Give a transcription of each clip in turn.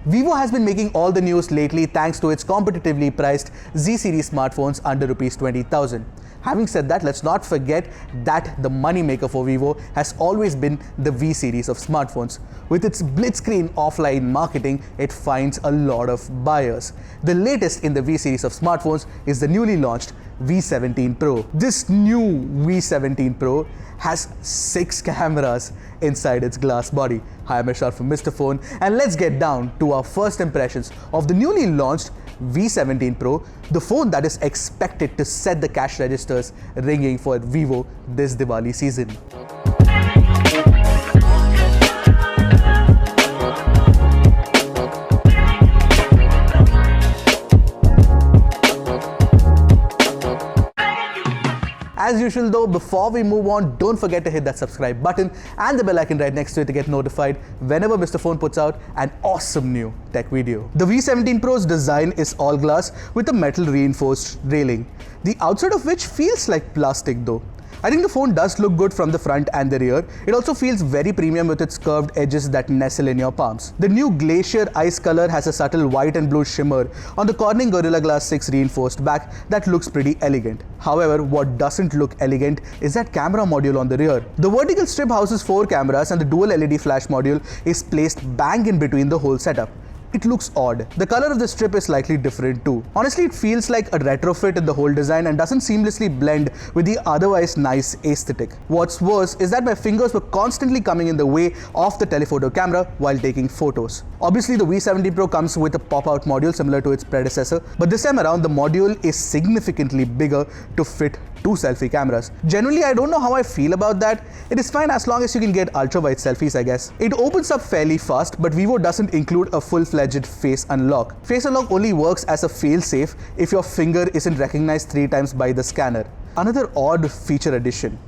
Vivo has been making all the news lately thanks to its competitively priced Z series smartphones under Rs 20,000. Having said that, let's not forget that the moneymaker for Vivo has always been the V series of smartphones. With its blitzscreen offline marketing, it finds a lot of buyers. The latest in the V series of smartphones is the newly launched V17 Pro. This new V17 Pro has 6 cameras inside its glass body. Hi, I'm Ershad from Mr. Phone, and let's get down to our first impressions of the newly launched V17 Pro, the phone that is expected to set the cash registers ringing for Vivo this Diwali season. As usual though, before we move on, don't forget to hit that subscribe button and the bell icon right next to it to get notified whenever Mr. Phone puts out an awesome new tech video. The V17 Pro's design is all glass with a metal reinforced railing, the outside of which feels like plastic though. I think the phone does look good from the front and the rear. It also feels very premium with its curved edges that nestle in your palms. The new Glacier Ice color has a subtle white and blue shimmer on the Corning Gorilla Glass 6 reinforced back that looks pretty elegant. However, what doesn't look elegant is that camera module on the rear. The vertical strip houses 4 cameras and the dual LED flash module is placed bang in between the whole setup. It looks odd. The color of the strip is slightly different too. Honestly, it feels like a retrofit in the whole design and doesn't seamlessly blend with the otherwise nice aesthetic. What's worse is that my fingers were constantly coming in the way of the telephoto camera while taking photos. Obviously, the V17 Pro comes with a pop-out module similar to its predecessor, but this time around the module is significantly bigger to fit 2 selfie cameras. Generally, I don't know how I feel about that. It is fine as long as you can get ultra-wide selfies, I guess. It opens up fairly fast, but Vivo doesn't include a full-fledged face unlock. Face unlock only works as a fail-safe if your finger isn't recognized 3 times by the scanner. Another odd feature addition.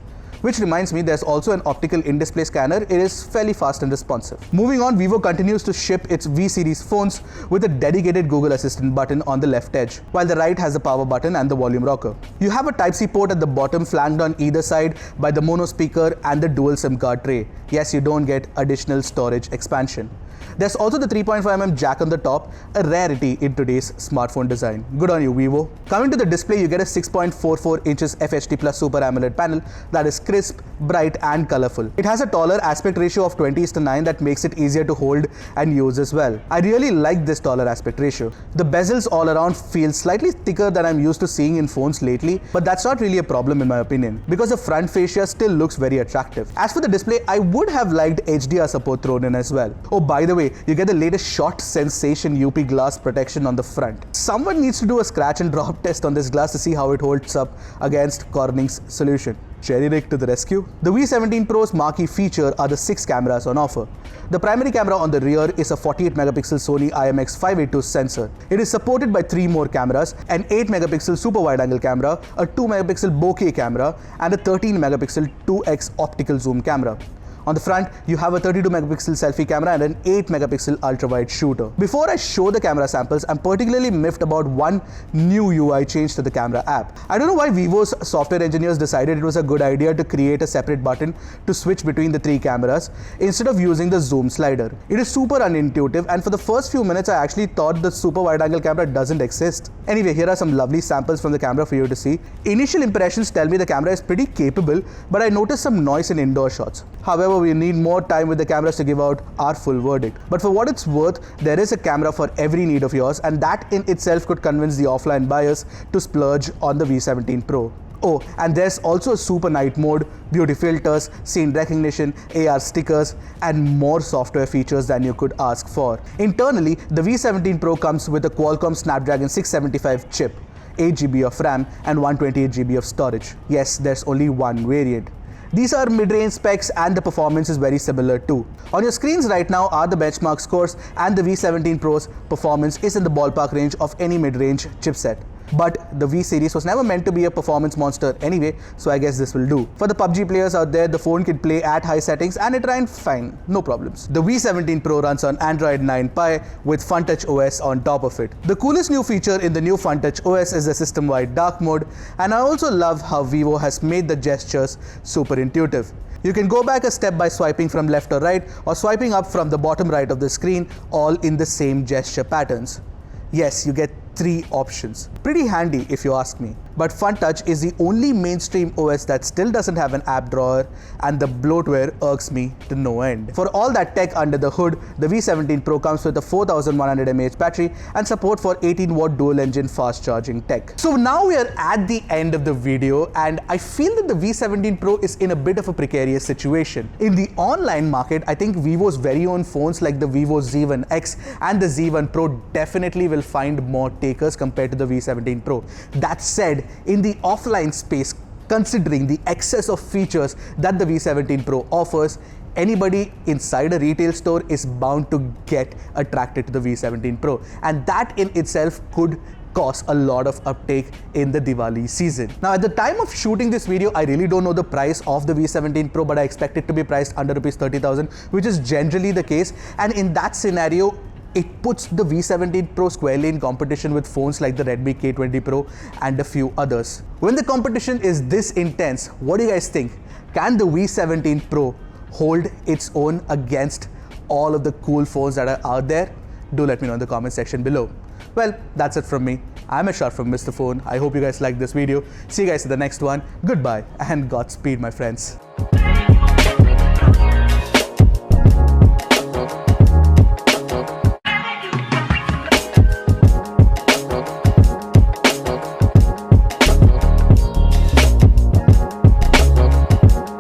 Which reminds me, there's also an optical in-display scanner. It is fairly fast and responsive. Moving on, Vivo continues to ship its V series phones with a dedicated Google Assistant button on the left edge, while the right has the power button and the volume rocker. You have a Type-C port at the bottom flanked on either side by the mono speaker and the dual SIM card tray. Yes, you don't get additional storage expansion. There's also the 3.5mm jack on the top, a rarity in today's smartphone design. Good on you, Vivo. Coming to the display, you get a 6.44 inches FHD Plus Super AMOLED panel that is crisp, bright and colorful. It has a taller aspect ratio of 20:9 that makes it easier to hold and use as well. I really like this taller aspect ratio. The bezels all around feel slightly thicker than I'm used to seeing in phones lately, but that's not really a problem in my opinion, because the front fascia still looks very attractive. As for the display, I would have liked HDR support thrown in as well. Oh, by the way, you get the latest Shot Sensation UP glass protection on the front. Someone needs to do a scratch and drop test on this glass to see how it holds up against Corning's solution. Cherry Rick to the rescue. The V17 Pro's marquee feature are the 6 cameras on offer. The primary camera on the rear is a 48-megapixel Sony IMX582 sensor. It is supported by 3 more cameras, an 8-megapixel super wide-angle camera, a 2-megapixel bokeh camera, and a 13-megapixel 2x optical zoom camera. On the front, you have a 32-megapixel selfie camera and an 8-megapixel ultra-wide shooter. Before I show the camera samples, I'm particularly miffed about one new UI change to the camera app. I don't know why Vivo's software engineers decided it was a good idea to create a separate button to switch between the 3 cameras instead of using the zoom slider. It is super unintuitive, and for the first few minutes I actually thought the super wide-angle camera doesn't exist. Anyway, here are some lovely samples from the camera for you to see. Initial impressions tell me the camera is pretty capable, but I noticed some noise in indoor shots. However, we need more time with the cameras to give out our full verdict. But for what it's worth, there is a camera for every need of yours, and that in itself could convince the offline buyers to splurge on the V17 Pro. Oh, and there's also a super night mode, beauty filters, scene recognition, AR stickers, and more software features than you could ask for. Internally, the V17 Pro comes with a Qualcomm Snapdragon 675 chip, 8GB of RAM, and 128GB of storage. Yes, there's only one variant. These are mid-range specs and the performance is very similar too. On your screens right now are the benchmark scores, and the V17 Pro's performance is in the ballpark range of any mid-range chipset. But the V series was never meant to be a performance monster anyway, so I guess this will do. For the PUBG players out there, the phone can play at high settings and it ran fine, no problems. The V17 Pro runs on Android 9 Pie with FunTouch OS on top of it. The coolest new feature in the new FunTouch OS is the system-wide dark mode, and I also love how Vivo has made the gestures super intuitive. You can go back a step by swiping from left or right, or swiping up from the bottom right of the screen, all in the same gesture patterns. Yes, you get 3 options. Pretty handy if you ask me. But FunTouch is the only mainstream OS that still doesn't have an app drawer, and the bloatware irks me to no end. For all that tech under the hood, the V17 Pro comes with a 4100 mAh battery and support for 18-watt dual-engine fast charging tech. So now we are at the end of the video, and I feel that the V17 Pro is in a bit of a precarious situation. In the online market, I think Vivo's very own phones like the Vivo Z1X and the Z1 Pro definitely will find more takers compared to the V17 Pro. That said, in the offline space, considering the excess of features that the V17 Pro offers, anybody inside a retail store is bound to get attracted to the V17 Pro, and that in itself could cause a lot of uptake in the Diwali season. Now, at the time of shooting this video, I really don't know the price of the V17 Pro, but I expect it to be priced under rupees 30,000, which is generally the case. And in that scenario, it puts the V17 Pro squarely in competition with phones like the Redmi K20 Pro and a few others. When the competition is this intense, what do you guys think? Can the V17 Pro hold its own against all of the cool phones that are out there? Do let me know in the comment section below. Well, that's it from me. I'm Ershad from Mr. Phone. I hope you guys liked this video. See you guys in the next one. Goodbye and Godspeed, my friends.